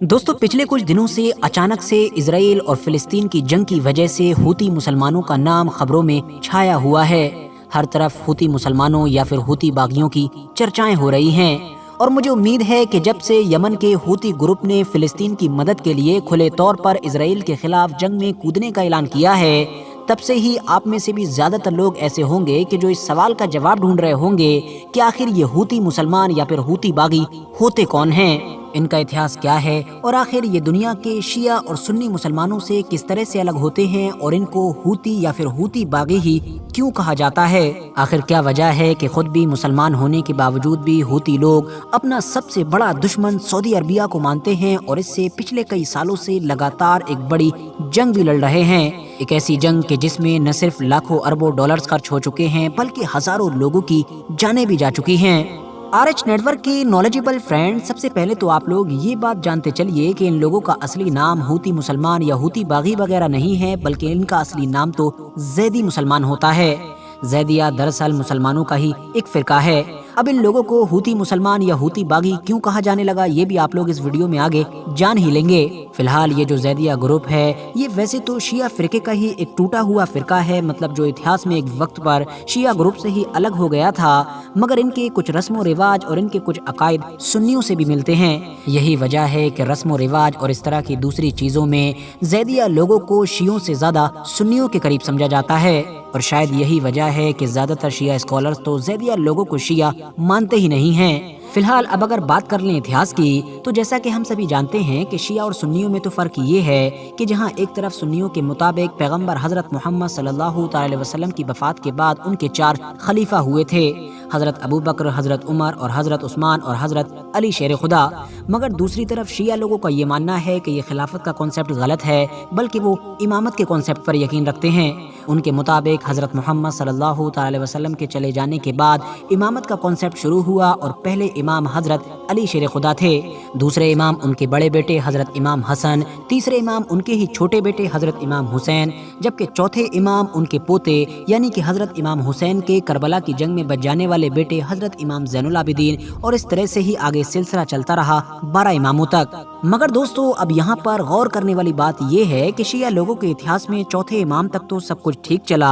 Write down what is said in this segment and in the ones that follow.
दोस्तों, पिछले कुछ दिनों से अचानक से इजराइल और फिलिस्तीन की जंग की वजह से हूती मुसलमानों का नाम खबरों में छाया हुआ है। हर तरफ हूती मुसलमानों या फिर हूती बागियों की चर्चाएं हो रही हैं और मुझे उम्मीद है कि जब से यमन के हूती ग्रुप ने फिलिस्तीन की मदद के लिए खुले तौर पर इजराइल के खिलाफ जंग में कूदने का ऐलान किया है, तब से ही आप में से भी ज्यादातर लोग ऐसे होंगे कि जो इस सवाल का जवाब ढूंढ रहे होंगे कि आखिर ये हूती मुसलमान या फिर हूती बागी होते कौन हैं, इनका इतिहास क्या है और आखिर ये दुनिया के शिया और सुन्नी मुसलमानों से किस तरह से अलग होते हैं और इनको हूती या फिर हूती बागी ही क्यों कहा जाता है। आखिर क्या वजह है कि खुद भी मुसलमान होने के बावजूद भी हूती लोग अपना सबसे बड़ा दुश्मन सऊदी अरबिया को मानते हैं और इससे पिछले कई सालों से लगातार एक बड़ी जंग भी लड़ रहे हैं। एक ऐसी जंग के जिसमें न सिर्फ लाखों अरबों डॉलर्स खर्च हो चुके हैं बल्कि हजारों लोगों की जानें भी जा चुकी हैं। RH नेटवर्क की नॉलेजेबल फ्रेंड, सबसे पहले तो आप लोग ये बात जानते चलिए कि इन लोगों का असली नाम हूती मुसलमान या हूती बागी वगैरह नहीं है, बल्कि इनका असली नाम तो ज़ैदी मुसलमान होता है। ज़ैदिया दरअसल मुसलमानों का ही एक फिरका है। अब इन लोगों को हूती मुसलमान या हूती बागी क्यों कहा जाने लगा, ये भी आप लोग इस वीडियो में आगे जान ही लेंगे। फिलहाल ये जो ज़ैदिया ग्रुप है ये वैसे तो शिया फिरके का ही एक टूटा हुआ फिरका है, मतलब जो इतिहास में एक वक्त पर शिया ग्रुप से ही अलग हो गया था, मगर इनके कुछ रस्म रिवाज और इनके कुछ अकायद सुन्नियों से भी मिलते हैं। यही वजह है कि रस्म रिवाज और इस तरह की दूसरी चीजों में ज़ैदिया लोगों को शियों से ज्यादा सुन्नियों के करीब समझा जाता है और शायद यही वजह है कि ज्यादातर शिया स्कॉलर्स तो ज़ैदिया लोगों को शिया मानते ही नहीं हैं। फिलहाल अब अगर बात कर लें इतिहास की, तो जैसा कि हम सभी जानते हैं कि शिया और सुन्नियों में तो फर्क ये है कि जहां एक तरफ सुन्नियों के मुताबिक पैगंबर हजरत मोहम्मद सल्लल्लाहु अलैहि वसल्लम की वफात के बाद उनके 4 खलीफा हुए थे, हजरत अबू बकर, हजरत उमर और हजरत उस्मान और हजरत अली शेर खुदा। मगर दूसरी तरफ शिया लोगों का ये मानना है कि ये खिलाफत का कॉन्सेप्ट गलत है, बल्कि वो इमामत के कॉन्सेप्ट पर यकीन रखते हैं। उनके मुताबिक हजरत मोहम्मद सल्लल्लाहु अलैहि वसल्लम के चले जाने के बाद इमामत का कॉन्सेप्ट शुरू हुआ और पहले इमाम हजरत अली शेर खुदा थे, दूसरे इमाम उनके बड़े बेटे हजरत इमाम हसन, तीसरे इमाम उनके ही छोटे बेटे हजरत इमाम हुसैन, जबकि चौथे इमाम उनके पोते यानी कि हजरत इमाम हुसैन के करबला की जंग में बच जाने वाले बेटे हजरत इमाम ज़ैनुल आबिदीन, और इस तरह से ही आगे सिलसिला चलता रहा 12 इमामों तक। मगर दोस्तों, अब यहाँ पर गौर करने वाली बात यह है कि शिया लोगों के इतिहास में चौथे इमाम तक तो सब कुछ ठीक चला,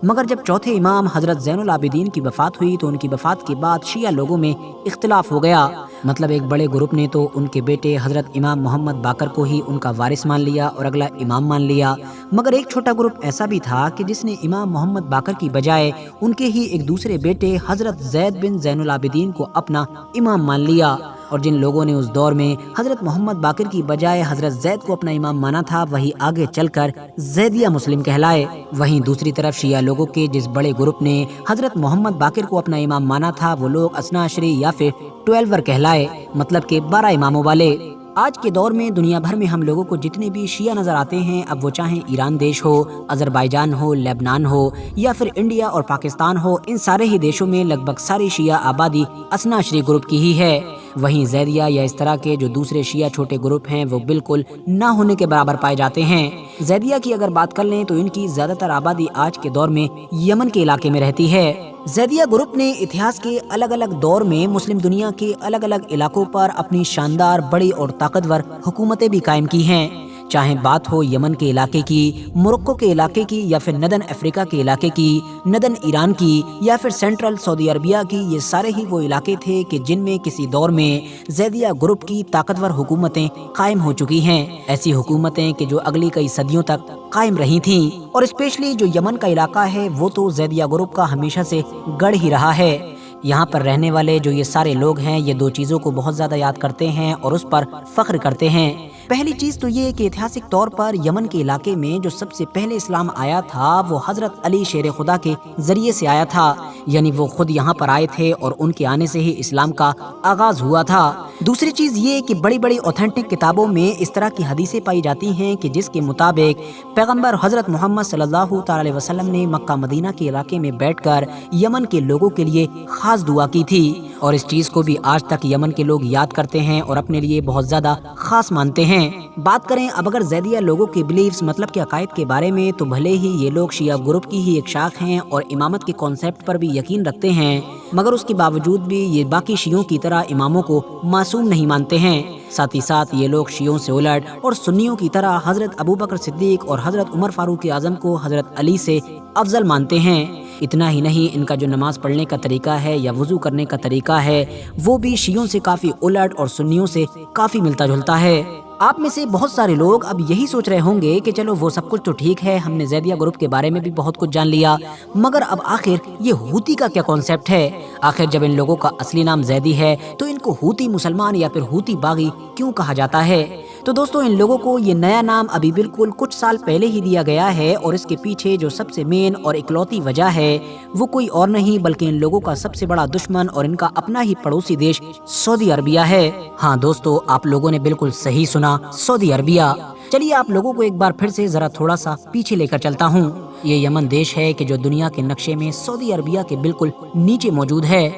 मगर जब चौथे इमाम हजरत ज़ैनुल आबिदीन की वफात हुई तो उनकी वफात के बाद शिया लोगों में इख्तिलाफ हो गया। मतलब एक बड़े ग्रुप ने तो उनके बेटे हजरत इमाम मोहम्मद बाकर को ही उनका वारिस मान लिया और अगला इमाम मान लिया, मगर एक छोटा ग्रुप ऐसा भी था कि जिसने इमाम मोहम्मद बाकर की बजाय उनके ही एक दूसरे बेटे हजरत ज़ैद बिन ज़ैनुल आबिदीन को अपना इमाम मान लिया। और जिन लोगों ने उस दौर में हजरत मोहम्मद बाकर की बजाय हजरत ज़ैद को अपना इमाम माना था, वही आगे चलकर ज़ैदिया मुस्लिम कहलाए। वहीं दूसरी तरफ शिया लोगों के जिस बड़े ग्रुप ने हजरत मोहम्मद बाकर को अपना इमाम माना था, वो लोग असना अशरी या फिर 12वर कहलाए, मतलब के 12 इमामों वाले। आज के दौर में दुनिया भर में हम लोगों को जितने भी शिया नजर आते हैं, अब वो चाहे ईरान देश हो, अजरबैजान हो, लेबनान हो या फिर इंडिया और पाकिस्तान हो, इन सारे ही देशों में लगभग सारी शिया आबादी असना अशरी ग्रुप की ही है। वहीं ज़ैदिया या इस तरह के जो दूसरे शिया छोटे ग्रुप हैं वो बिल्कुल ना होने के बराबर पाए जाते हैं। ज़ैदिया की अगर बात कर लें तो इनकी ज्यादातर आबादी आज के दौर में यमन के इलाके में रहती है। ज़ैदिया ग्रुप ने इतिहास के अलग अलग दौर में मुस्लिम दुनिया के अलग अलग इलाकों पर अपनी शानदार, बड़ी और ताकतवर हुकूमतें भी कायम की हैं। चाहे बात हो यमन के इलाके की, मोरक्को के इलाके की या फिर नदन अफ्रीका के इलाके की, नदन ईरान की या फिर सेंट्रल सऊदी अरबिया की, ये सारे ही वो इलाके थे कि जिनमें किसी दौर में ज़ैदिया ग्रुप की ताकतवर हुकूमतें कायम हो चुकी हैं। ऐसी हुकूमतें कि जो अगली कई सदियों तक कायम रही थीं। और स्पेशली जो यमन का इलाका है वो तो ज़ैदिया ग्रुप का हमेशा से गढ़ ही रहा है। यहाँ पर रहने वाले जो ये सारे लोग हैं ये 2 चीज़ों को बहुत ज़्यादा याद करते हैं और उस पर फख्र करते हैं। पहली चीज़ तो ये कि ऐतिहासिक तौर पर यमन के इलाके में जो सबसे पहले इस्लाम आया था वो हजरत अली शेर खुदा के जरिए से आया था, यानी वो खुद यहाँ पर आए थे और उनके आने से ही इस्लाम का आगाज हुआ था। दूसरी चीज़ ये कि बड़ी बड़ी ऑथेंटिक किताबों में इस तरह की हदीसें पाई जाती हैं कि जिसके मुताबिक पैगंबर हजरत मोहम्मद सल्लल्लाहु अलैहि वसल्लम ने मक्का मदीना के इलाके में बैठकर यमन के लोगों के लिए खास दुआ की थी اور اس چیز کو بھی آج تک یمن کے لوگ یاد کرتے ہیں اور اپنے لیے بہت زیادہ خاص مانتے ہیں۔ بات کریں اب اگر زیدیہ لوگوں کے بلیفز مطلب کہ عقائد کے بارے میں، تو بھلے ہی یہ لوگ شیعہ گروپ کی ہی ایک شاخ ہیں اور امامت کے کانسیپٹ پر بھی یقین رکھتے ہیں، مگر اس کے باوجود بھی یہ باقی شیعوں کی طرح اماموں کو معصوم نہیں مانتے ہیں۔ ساتھ ہی ساتھ یہ لوگ شیعوں سے الٹ اور سنیوں کی طرح حضرت ابوبکر صدیق اور حضرت عمر فاروق اعظم کو حضرت علی سے افضل مانتے ہیں۔ اتنا ہی نہیں، ان کا جو نماز پڑھنے کا طریقہ ہے یا وضو کرنے کا طریقہ ہے وہ بھی شیعوں سے کافی الٹ اور سنیوں سے کافی ملتا جلتا ہے۔ آپ میں سے بہت سارے لوگ اب یہی سوچ رہے ہوں گے کہ چلو وہ سب کچھ تو ٹھیک ہے، ہم نے زیدیہ گروپ کے بارے میں بھی بہت کچھ جان لیا، مگر اب آخر یہ ہوتی کا کیا کانسیپٹ ہے؟ آخر جب ان لوگوں کا اصلی نام زیدی ہے تو ان کو ہوتی مسلمان یا پھر ہوتی باغی کیوں کہا جاتا ہے؟ تو دوستو، ان لوگوں کو یہ نیا نام ابھی بالکل کچھ سال پہلے ہی دیا گیا ہے، اور اس کے پیچھے جو سب سے مین اور اکلوتی وجہ ہے وہ کوئی اور نہیں بلکہ ان لوگوں کا سب سے بڑا دشمن اور ان کا اپنا ہی پڑوسی دیش سعودی عربیہ ہے۔ ہاں دوستو، آپ لوگوں نے بالکل صحیح سنا، سعودی عربیہ۔ چلیے آپ لوگوں کو ایک بار پھر سے ذرا تھوڑا سا پیچھے لے کر چلتا ہوں۔ یہ یمن دیش ہے کہ جو دنیا کے نقشے میں سعودی عربیہ کے بالکل نیچے موجود ہے۔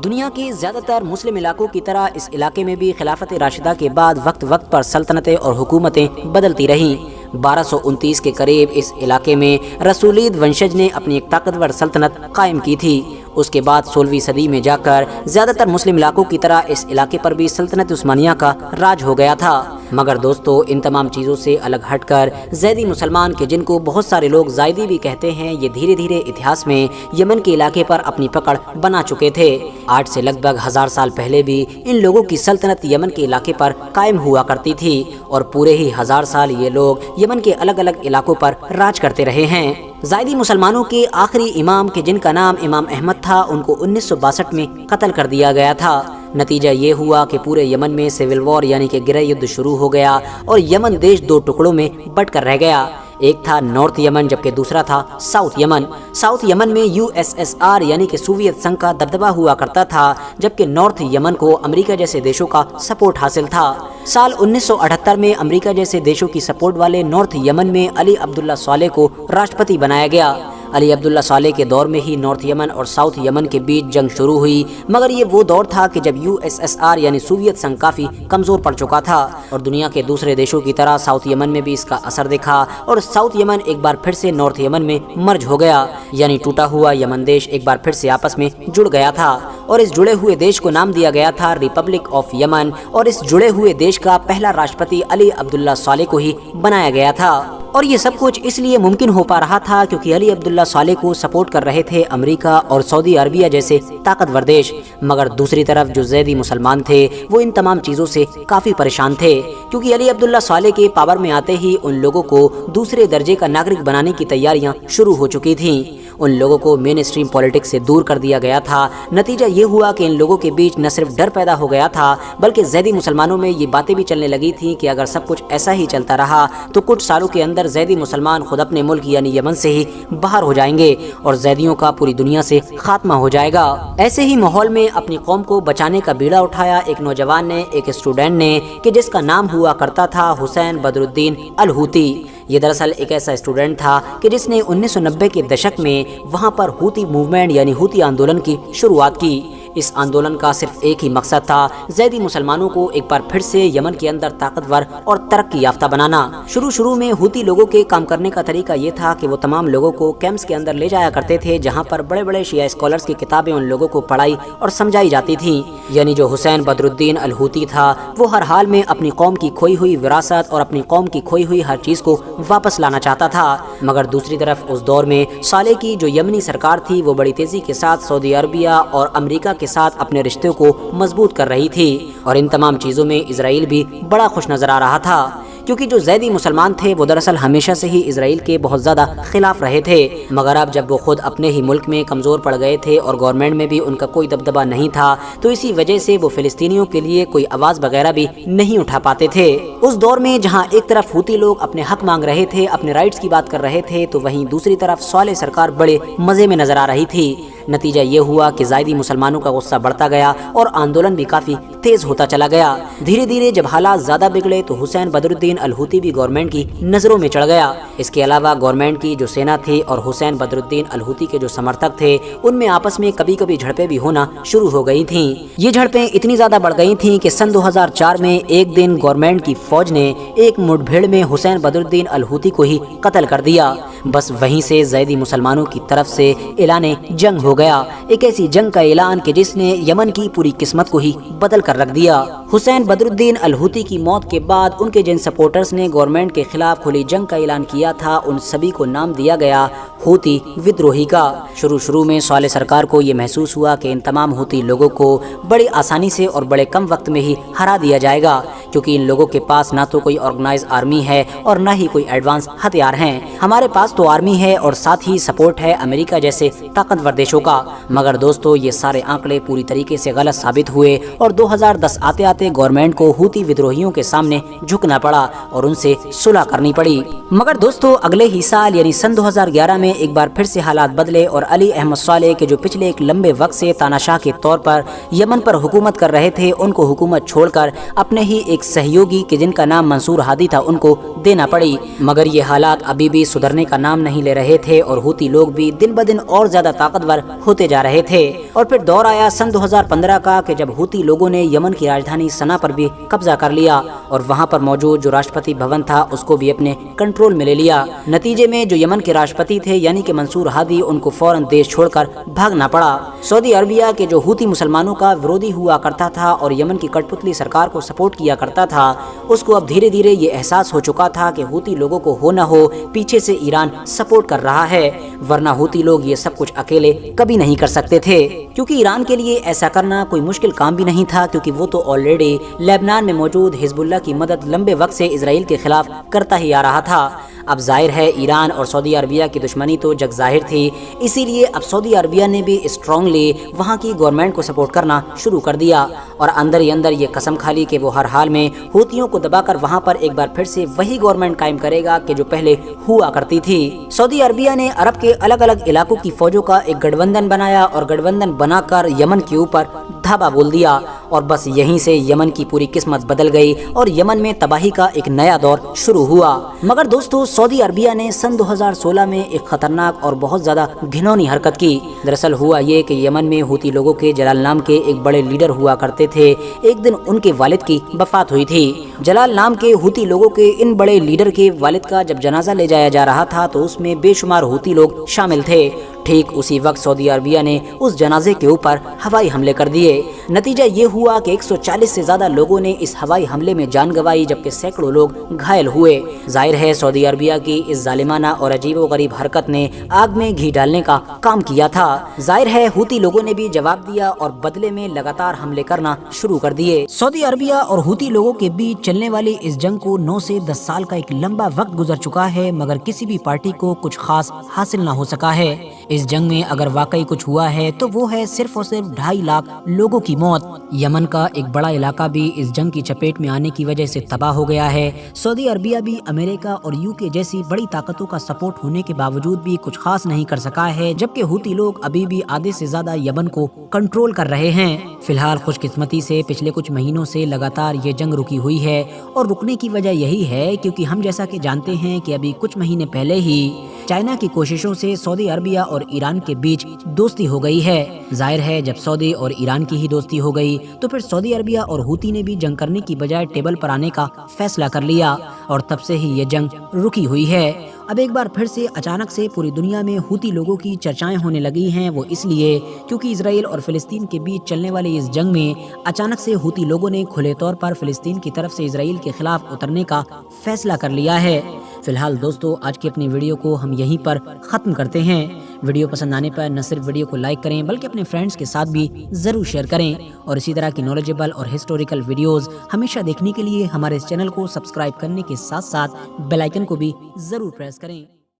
دنیا کے زیادہ تر مسلم علاقوں کی طرح اس علاقے میں بھی خلافت راشدہ کے بعد وقت وقت پر سلطنتیں اور حکومتیں بدلتی رہیں۔ 1229 کے قریب اس علاقے میں رسولید ونشج نے اپنی ایک طاقتور سلطنت قائم کی تھی۔ اس کے بعد 16ویں صدی میں جا کر زیادہ تر مسلم علاقوں کی طرح اس علاقے پر بھی سلطنت عثمانیہ کا راج ہو گیا تھا۔ مگر دوستو، ان تمام چیزوں سے الگ ہٹ کر زیدی مسلمان کے جن کو بہت سارے لوگ زائدی بھی کہتے ہیں، یہ دھیرے دھیرے اتہاس میں یمن کے علاقے پر اپنی پکڑ بنا چکے تھے۔ آج سے لگ بھگ 1000 سال پہلے بھی ان لوگوں کی سلطنت یمن کے علاقے پر قائم ہوا کرتی تھی، اور پورے ہی 1000 سال یہ لوگ یمن کے الگ الگ علاقوں پر راج کرتے رہے ہیں۔ زائدی مسلمانوں کے آخری امام کے جن کا نام امام احمد تھا، ان کو 1962 میں قتل کر دیا گیا تھا۔ نتیجہ یہ ہوا کہ پورے یمن میں سول وار یعنی کہ گرہ یدھ شروع ہو گیا، اور یمن دیش دو ٹکڑوں میں بٹ کر رہ گیا۔ ایک تھا نارتھ یمن جبکہ دوسرا تھا ساؤتھ یمن۔ ساؤتھ یمن میں USSR یعنی کہ سوویت سنگ کا دبدبہ ہوا کرتا تھا، جبکہ نارتھ یمن کو امریکہ جیسے دیشوں کا سپورٹ حاصل تھا۔ سال 1978 میں امریکہ جیسے دیشوں کی سپورٹ والے نارتھ یمن میں علی عبداللہ صالح کو راشٹرپتی بنایا گیا۔ علی عبداللہ صالح کے دور میں ہی نارتھ یمن اور ساؤتھ یمن کے بیچ جنگ شروع ہوئی، مگر یہ وہ دور تھا کہ جب USSR یعنی سوویت سنگ کافی کمزور پڑ چکا تھا، اور دنیا کے دوسرے دیشوں کی طرح ساؤتھ یمن میں بھی اس کا اثر دکھا، اور ساؤتھ یمن ایک بار پھر سے نارتھ یمن میں مرج ہو گیا، یعنی ٹوٹا ہوا یمن دیش ایک بار پھر سے آپس میں جڑ گیا تھا، اور اس جڑے ہوئے دیش کو نام دیا گیا تھا ریپبلک آف یمن، اور اس جڑے ہوئے دیش کا پہلا راشٹرپتی علی عبداللہ صالح کو ہی بنایا گیا تھا۔ اور یہ سب کچھ اس لیے ممکن ہو پا رہا تھا کیونکہ علی عبداللہ صالح کو سپورٹ کر رہے تھے امریکہ اور سعودی عربیہ جیسے طاقتور دیش، مگر دوسری طرف جو زیدی مسلمان تھے وہ ان تمام چیزوں سے کافی پریشان تھے، کیونکہ علی عبداللہ صالح کے پاور میں آتے ہی ان لوگوں کو دوسرے درجے کا ناگرک بنانے کی تیاریاں شروع ہو چکی تھیں۔ ان لوگوں کو مین اسٹریم پولیٹکس سے دور کر دیا گیا تھا۔ نتیجہ یہ ہوا کہ ان لوگوں کے بیچ نہ صرف ڈر پیدا ہو گیا تھا، بلکہ زیدی مسلمانوں میں یہ باتیں بھی چلنے لگی تھیں کہ اگر سب کچھ ایسا ہی چلتا رہا تو کچھ سالوں کے اندر زیدی مسلمان خود اپنے ملک یعنی یمن سے ہی باہر ہو جائیں گے، اور زیدیوں کا پوری دنیا سے خاتمہ ہو جائے گا۔ ایسے ہی ماحول میں اپنی قوم کو بچانے کا بیڑا اٹھایا ایک نوجوان نے، ایک اسٹوڈنٹ نے، کہ جس کا نام ہوا کرتا تھا حسین بدر الدین الحوتی۔ یہ دراصل ایک ایسا اسٹوڈنٹ تھا کہ جس نے 1990 کے دشک میں وہاں پر ہوتی موومنٹ یعنی ہوتی آندولن کی شروعات کی۔ اس آندولن کا صرف ایک ہی مقصد تھا، زیدی مسلمانوں کو ایک بار پھر سے یمن کے اندر طاقتور اور ترقی یافتہ بنانا۔ شروع میں ہوتی لوگوں کے کام کرنے کا طریقہ یہ تھا کہ وہ تمام لوگوں کو کیمپس کے اندر لے جایا کرتے تھے، جہاں پر بڑے بڑے شیعہ اسکالرز کی کتابیں ان لوگوں کو پڑھائی اور سمجھائی جاتی تھیں۔ یعنی جو حسین بدر الدین الحوتی تھا وہ ہر حال میں اپنی قوم کی کھوئی ہوئی وراثت اور اپنی قوم کی کھوئی ہوئی ہر چیز کو واپس لانا چاہتا تھا، مگر دوسری طرف اس دور میں صالح کی جو یمنی سرکار تھی وہ بڑی تیزی کے ساتھ سعودی عربیہ اور امریکہ کے ساتھ اپنے رشتے کو مضبوط کر رہی تھی، اور ان تمام چیزوں میں اسرائیل بھی بڑا خوش نظر آ رہا تھا، کیونکہ جو زیدی مسلمان تھے وہ دراصل ہمیشہ سے ہی اسرائیل کے بہت زیادہ خلاف رہے تھے، مگر اب جب وہ خود اپنے ہی ملک میں کمزور پڑ گئے تھے اور گورنمنٹ میں بھی ان کا کوئی دبدبہ نہیں تھا، تو اسی وجہ سے وہ فلسطینیوں کے لیے کوئی آواز وغیرہ بھی نہیں اٹھا پاتے تھے۔ اس دور میں جہاں ایک طرف ہوتی لوگ اپنے حق مانگ رہے تھے، اپنے رائٹس کی بات کر رہے تھے، تو وہیں دوسری طرف صالح سرکار بڑے مزے میں نظر آ رہی تھی۔ नतीजा ये हुआ कि ज़ायदी मुसलमानों का गुस्सा बढ़ता गया और आंदोलन भी काफ़ी तेज होता चला गया। धीरे धीरे जब हालात ज़्यादा बिगड़े तो हुसैन बदरुद्दीन अल हूती भी गवर्नमेंट की नज़रों में चढ़ गया। इसके अलावा गवर्नमेंट की जो सेना थी और हुसैन बदरुद्दीन अल हूती के जो समर्थक थे उनमें आपस में कभी कभी झड़पें भी होना शुरू हो गई थीं। ये झड़पें इतनी ज़्यादा बढ़ गई थीं कि सन 2004 में एक दिन गवर्नमेंट की फौज ने एक मुठभेड़ में हुसैन बदरुद्दीन अल हूती को ही कत्ल कर दिया। बस वहीं से ज़ैदी मुसलमानों की तरफ से ऐलान जंग हो गया, एक ऐसी जंग का ऐलान कि जिसने यमन की पूरी किस्मत को ही बदल कर रख दिया। हुसैन बदरुद्दीन अल हूती की मौत के बाद उनके जिन सपोर्टर्स ने गवर्नमेंट के खिलाफ खुली जंग का ऐलान किया था उन सभी को नाम दिया गया हूती विद्रोही का। शुरू में साले सरकार को ये महसूस हुआ कि इन तमाम हूती लोगों को बड़ी आसानी से और बड़े कम वक्त में ही हरा दिया जाएगा, क्योंकि इन लोगों के पास ना तो कोई ऑर्गेनाइज आर्मी है और ना ही कोई एडवांस हथियार हैं। हमारे पास तो आर्मी है और साथ ही सपोर्ट है अमेरिका जैसे ताकतवर देशों का। मगर दोस्तों ये सारे आंकड़े पूरी तरीके से गलत साबित हुए और 2010 आते आते गवर्नमेंट को हूती विद्रोहियों के सामने झुकना पड़ा और उनसे सुलह करनी पड़ी। मगर दोस्तों अगले ही साल यानी सन 2011 में एक बार फिर से हालात बदले और अली अहमद सालेह के जो पिछले एक लंबे वक्त से तानाशाह के तौर पर यमन पर हुकूमत कर रहे थे उनको हुकूमत छोड़कर अपने ही एक सहयोगी के जिनका नाम मंसूर हादी था उनको देना पड़ी। मगर ये हालात अभी भी सुधरने का नाम नहीं ले रहे थे और हूती लोग भी दिन ब दिन और ज्यादा ताकतवर होते जा रहे थे। और फिर दौर आया सन 2015 का कि जब हूती लोगों ने यमन की राजधानी सना पर भी कब्जा कर लिया और वहां पर मौजूद जो राष्ट्रपति भवन था उसको भी अपने कंट्रोल में ले लिया। नतीजे में जो यमन के राष्ट्रपति थे यानी कि मंसूर हादी उनको फौरन देश छोड़कर भागना पड़ा। सऊदी अरबिया के जो हूती मुसलमानों का विरोधी हुआ करता था और यमन की कठपुतली सरकार को सपोर्ट किया करता था उसको अब धीरे धीरे ये एहसास हो चुका था कि हूती लोगों को हो न हो पीछे से ईरान सपोर्ट कर रहा है, वरना हूती लोग ये सब कुछ अकेले कभी नहीं कर सकते थे, क्योंकि ईरान के लिए ऐसा करना कोई मुश्किल काम भी नहीं था, क्योंकि वो तो ऑलरेडी लेबनान में मौजूद हिजबुल्लाह की मदद लंबे वक्त से इजराइल के खिलाफ करता ही आ रहा था। अब जाहिर है ईरान और सऊदी अरबिया की दुश्मनी तो जग जाहिर थी, इसीलिए अब सऊदी अरबिया ने भी स्ट्रांगली वहाँ की गवर्नमेंट को सपोर्ट करना शुरू कर दिया और अंदर ही अंदर ये कसम खा ली कि वो हर हाल में हूतियों को दबाकर वहाँ पर एक बार फिर से वही गवर्नमेंट कायम करेगा कि जो पहले हुआ करती थी। सऊदी अरबिया ने अरब के अलग अलग इलाकों की फौजों का एक गठबंधन बनाया और गठबंधन बनाकर यमन के ऊपर धावा बोल दिया और बस यहीं से यमन की पूरी किस्मत बदल गई और यमन में तबाही का एक नया दौर शुरू हुआ। मगर दोस्तों सऊदी अरबिया ने सन 2016 में एक खतरनाक और बहुत ज्यादा घिनौनी हरकत की। दरअसल हुआ ये कि यमन में हूती लोगों के जलाल नाम के एक बड़े लीडर हुआ करते थे। एक दिन उनके वालिद की वफात हुई थी। जलाल नाम के हूती लोगों के इन बड़े लीडर के वालिद का जब जनाजा ले जाया जा रहा था तो उसमें बेशुमार हूती लोग शामिल थे। ठीक उसी वक्त सऊदी अरबिया ने उस जनाजे के ऊपर हवाई हमले कर दिए। नतीजा ये हुआ कि 140 से ज्यादा लोगों ने इस हवाई हमले में जान गंवाई, जबकि सैकड़ों लोग घायल हुए। जाहिर है सऊदी अरबिया की इस जालिमाना और अजीबोगरीब हरकत ने आग में घी डालने का काम किया था। जाहिर है हूती लोगों ने भी जवाब दिया और बदले में लगातार हमले करना शुरू कर दिए। सऊदी अरबिया और हूती लोगों के बीच चलने वाली इस जंग को 9 से 10 साल का एक लंबा वक्त गुजर चुका है, मगर किसी भी पार्टी को कुछ खास हासिल न हो सका है। इस जंग में अगर वाकई कुछ हुआ है तो वो है सिर्फ और सिर्फ 2.5 लाख लोगों की मौत। यमन का एक बड़ा इलाका भी इस जंग की चपेट में आने की वजह से तबाह हो गया है। सऊदी अरबिया भी अमेरिका और यूके जैसी बड़ी ताकतों का सपोर्ट होने के बावजूद भी कुछ खास नहीं कर सका है, जबकि हूती लोग अभी भी आधे से ज्यादा यमन को कंट्रोल कर रहे हैं। फिलहाल खुशकिस्मती से पिछले कुछ महीनों से लगातार ये जंग रुकी हुई है और रुकने की वजह यही है क्योंकि हम जैसा कि जानते हैं कि अभी कुछ महीने पहले ही चाइना की कोशिशों से सऊदी अरबिया और ईरान के बीच दोस्ती हो गई है। जाहिर है जब सऊदी और ईरान की ही दोस्ती हो गई तो फिर सऊदी अरबिया और हूती ने भी जंग करने की बजाय टेबल पर आने का फैसला कर लिया और तब से ही ये जंग रुकी हुई है। अब एक बार फिर से अचानक से पूरी दुनिया में हूती लोगों की चर्चाएं होने लगी हैं। वो इसलिए क्योंकि इजराइल और फिलिस्तीन के बीच चलने वाली इस जंग में अचानक से हूती लोगों ने खुले तौर पर फिलिस्तीन की तरफ से इजराइल के खिलाफ उतरने का फैसला कर लिया है। फिलहाल दोस्तों आज की अपनी वीडियो को हम यहीं पर खत्म करते हैं। वीडियो पसंद आने पर न सिर्फ वीडियो को लाइक करें बल्कि अपने फ्रेंड्स के साथ भी जरूर शेयर करें और इसी तरह की नॉलेजेबल और हिस्टोरिकल वीडियोस हमेशा देखने के लिए हमारे इस चैनल को सब्सक्राइब करने के साथ साथ बेल आइकन को भी जरूर प्रेस करें।